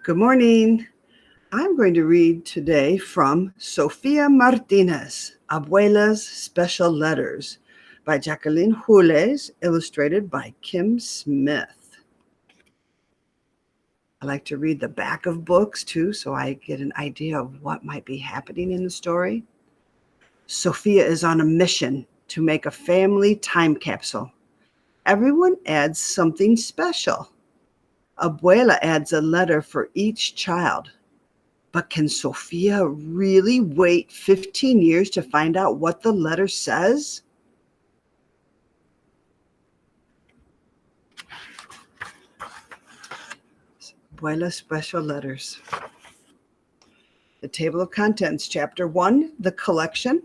Good morning. I'm going to read today from Sofia Martinez, Abuela's Special Letters by Jacqueline Hules, illustrated by Kim Smith. I like to read the back of books too, so I get an idea of what might be happening in the story. Sofia is on a mission to make a family time capsule. Everyone adds something special. Abuela adds a letter for each child. But can Sofia really wait 15 years to find out what the letter says? Abuela Special Letters. The table of contents, Chapter 1, the collection.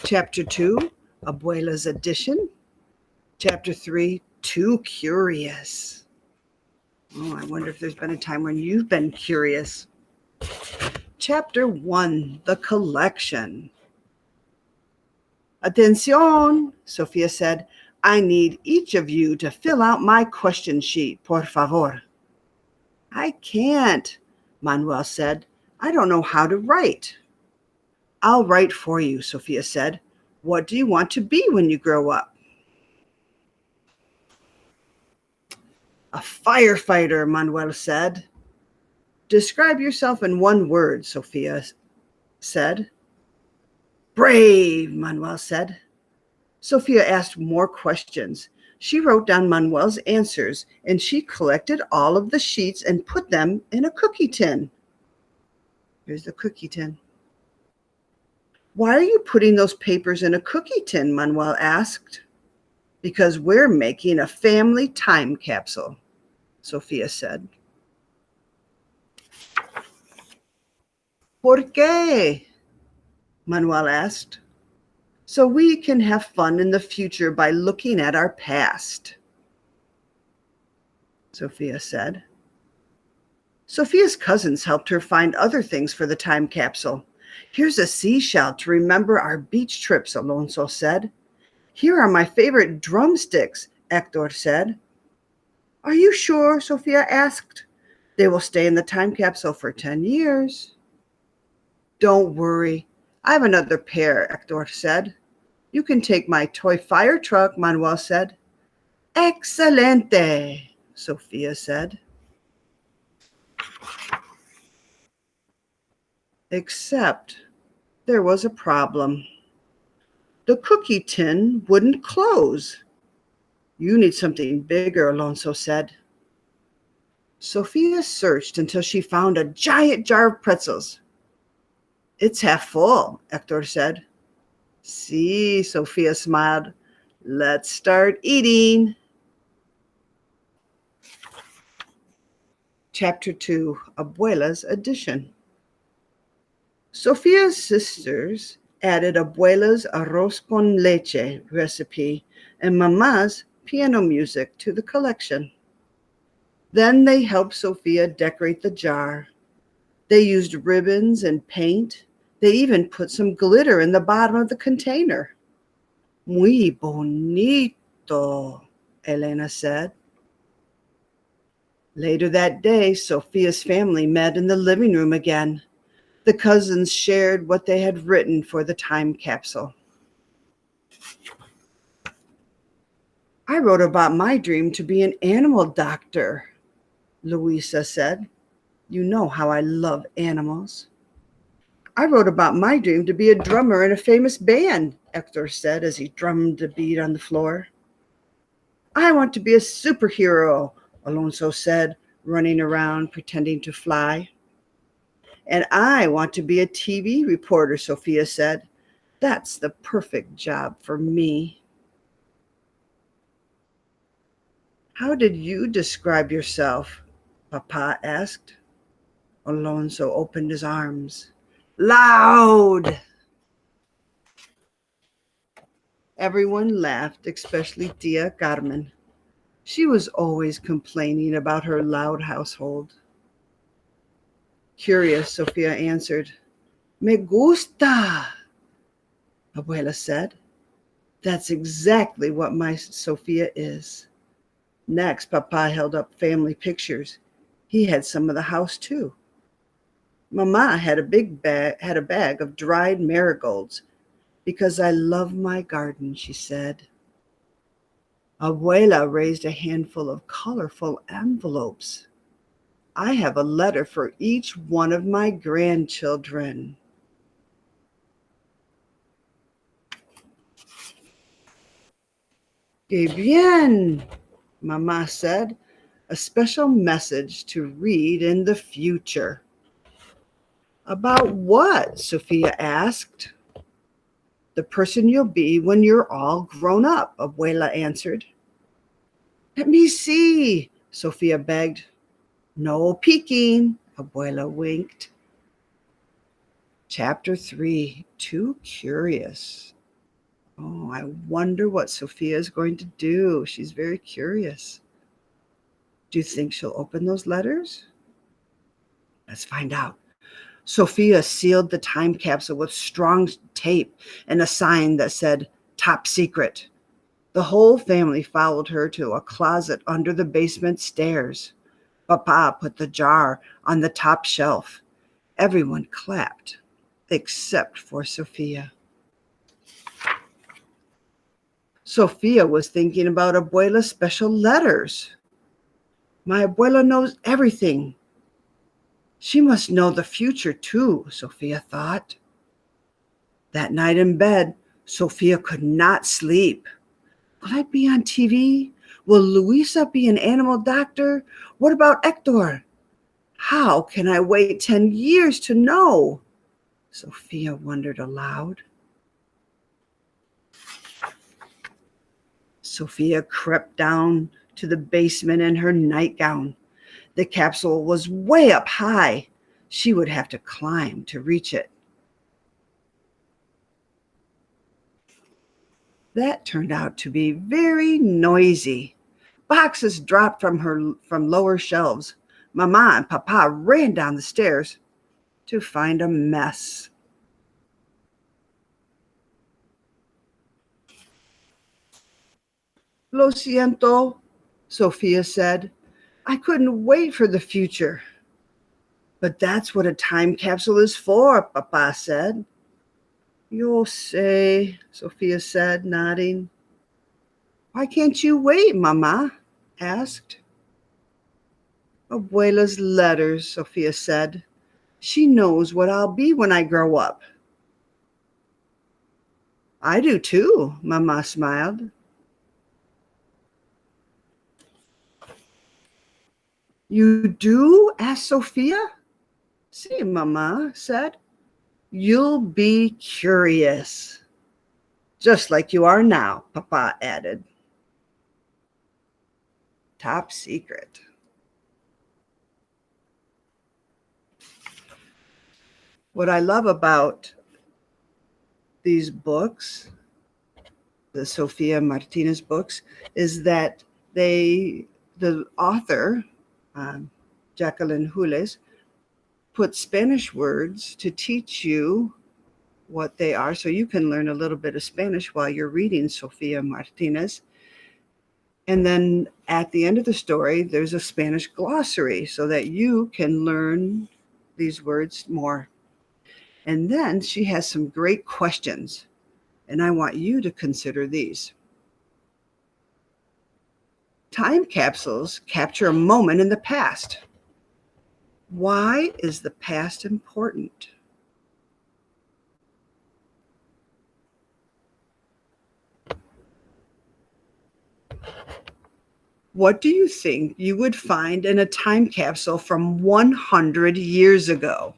Chapter 2, Abuela's edition. Chapter 3, too curious. Oh, I wonder if there's been a time when you've been curious. Chapter 1, the collection. Atención, Sofia said. I need each of you to fill out my question sheet, por favor. I can't, Manuel said. I don't know how to write. I'll write for you, Sofia said. What do you want to be when you grow up? A firefighter, Manuel said. Describe yourself in one word, Sofia said. Brave, Manuel said. Sofia asked more questions. She wrote down Manuel's answers, and she collected all of the sheets and put them in a cookie tin. Here's the cookie tin. Why are you putting those papers in a cookie tin? Manuel asked. Because we're making a family time capsule, Sofia said. ¿Por qué? Manuel asked. So we can have fun in the future by looking at our past, Sofia said. Sofia's cousins helped her find other things for the time capsule. Here's a seashell to remember our beach trips, Alonso said. Here are my favorite drumsticks, Hector said. Are you sure? Sofia asked. They will stay in the time capsule for 10 years. Don't worry. I have another pair, Hector said. You can take my toy fire truck, Manuel said. Excelente, Sofia said. Except there was a problem. The cookie tin wouldn't close. You need something bigger, Alonso said. Sofia searched until she found a giant jar of pretzels. It's half full, Hector said. See, Sofia smiled. Let's start eating. Chapter 2, Abuela's edition. Sofia's sisters added Abuela's arroz con leche recipe and Mama's piano music to the collection. Then they helped Sofia decorate the jar. They used ribbons and paint. They even put some glitter in the bottom of the container. Muy bonito, Elena said. Later that day, Sofia's family met in the living room again. The cousins shared what they had written for the time capsule. I wrote about my dream to be an animal doctor, Luisa said. You know how I love animals. I wrote about my dream to be a drummer in a famous band, Hector said as he drummed a beat on the floor. I want to be a superhero, Alonso said, running around pretending to fly. And I want to be a TV reporter, Sofia said. That's the perfect job for me. How did you describe yourself? Papa asked. Alonso opened his arms. Loud! Everyone laughed, especially Tia Carmen. She was always complaining about her loud household. Curious, Sofia answered. Me gusta, Abuela said. That's exactly what my Sofia is. Next, Papa held up family pictures. He had some of the house too. Mama had a bag of dried marigolds because I love my garden, she said. Abuela raised a handful of colorful envelopes. I have a letter for each one of my grandchildren. Que bien, Mama said. A special message to read in the future. About what? Sofia asked. The person you'll be when you're all grown up, Abuela answered. Let me see, Sofia begged. No peeking, Abuela winked. Chapter 3, Too Curious. Oh, I wonder what Sofia is going to do. She's very curious. Do you think she'll open those letters? Let's find out. Sofia sealed the time capsule with strong tape and a sign that said, Top Secret. The whole family followed her to a closet under the basement stairs. Papa put the jar on the top shelf. Everyone clapped, except for Sofia. Sofia was thinking about Abuela's special letters. My Abuela knows everything. She must know the future too, Sofia thought. That night in bed, Sofia could not sleep. Will I be on TV? Will Luisa be an animal doctor? What about Hector? How can I wait 10 years to know? Sofia wondered aloud. Sofia crept down to the basement in her nightgown. The capsule was way up high. She would have to climb to reach it. That turned out to be very noisy. Boxes dropped from lower shelves. Mama and Papa ran down the stairs to find a mess. Lo siento, Sofia said. I couldn't wait for the future. But that's what a time capsule is for, Papa said. You'll say, Sofia said, nodding. Why can't you wait, Mama? Asked. Abuela's letters, Sofia said. She knows what I'll be when I grow up. I do too, Mama smiled. You do? Asked Sofia. See, Mama said. You'll be curious. Just like you are now, Papa added. Top secret. What I love about these books, the Sofia Martinez books, is that the author, Jacqueline Hules, put Spanish words to teach you what they are, so you can learn a little bit of Spanish while you're reading Sofia Martinez. And then at the end of the story, there's a Spanish glossary so that you can learn these words more. And then she has some great questions, and I want you to consider these. Time capsules capture a moment in the past. Why is the past important? What do you think you would find in a time capsule from 100 years ago?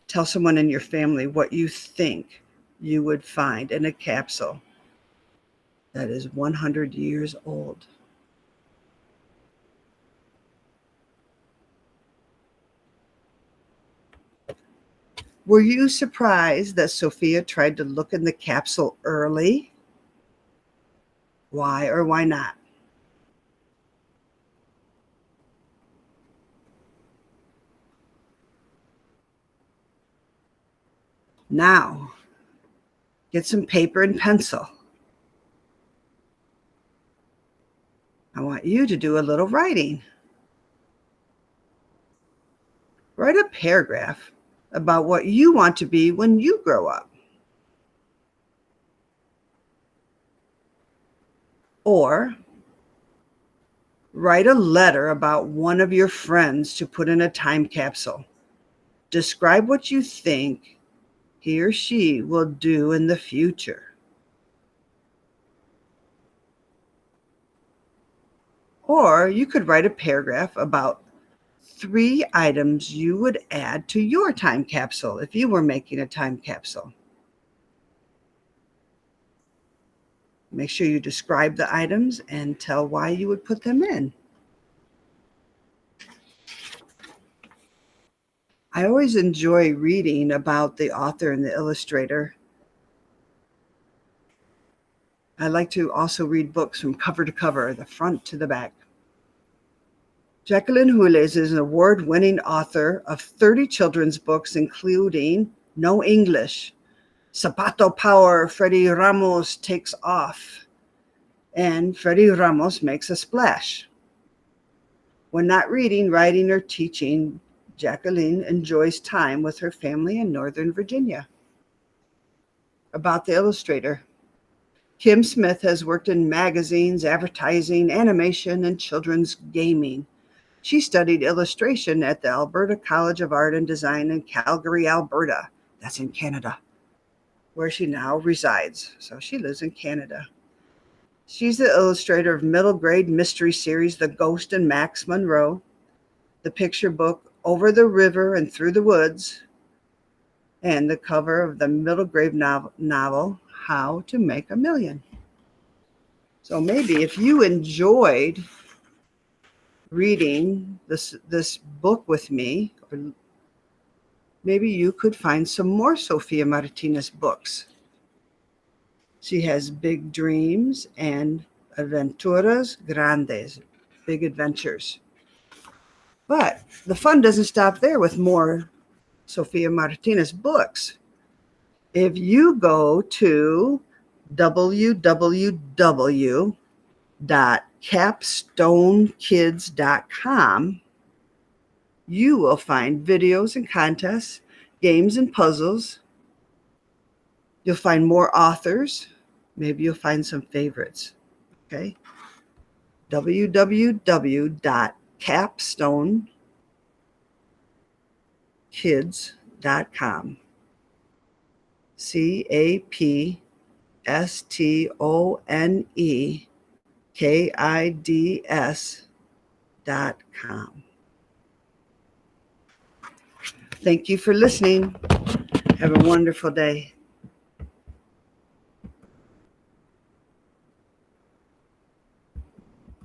Tell someone in your family what you think you would find in a capsule that is 100 years old. Were you surprised that Sofia tried to look in the capsule early? Why or why not? Now, get some paper and pencil. I want you to do a little writing. Write a paragraph about what you want to be when you grow up. Or write a letter about one of your friends to put in a time capsule. Describe what you think he or she will do in the future. Or you could write a paragraph about 3 items you would add to your time capsule if you were making a time capsule. Make sure you describe the items and tell why you would put them in. I always enjoy reading about the author and the illustrator. I like to also read books from cover to cover, the front to the back. Jacqueline Hules is an award-winning author of 30 children's books, including No English, Zapato Power, Freddie Ramos Takes Off, and Freddie Ramos Makes a Splash. When not reading, writing, or teaching, Jacqueline enjoys time with her family in Northern Virginia. About the illustrator. Kim Smith has worked in magazines, advertising, animation, and children's gaming. She studied illustration at the Alberta College of Art and Design in Calgary, Alberta. That's in Canada, where she now resides. So she lives in Canada. She's the illustrator of middle grade mystery series The Ghost and Max Monroe, the picture book Over the River and Through the Woods, and the cover of the middle grade novel How to Make a Million. So maybe if you enjoyed reading this book with me, or maybe you could find some more Sofia Martinez books. She has Big Dreams and Aventuras Grandes, Big Adventures. But the fun doesn't stop there with more Sofia Martinez books. If you go to www.capstonekids.com, you will find videos and contests, games and puzzles. You'll find more authors. Maybe you'll find some favorites. Okay? www.capstonekids.com. CapstoneKids.com. Thank you for listening. Have a wonderful day.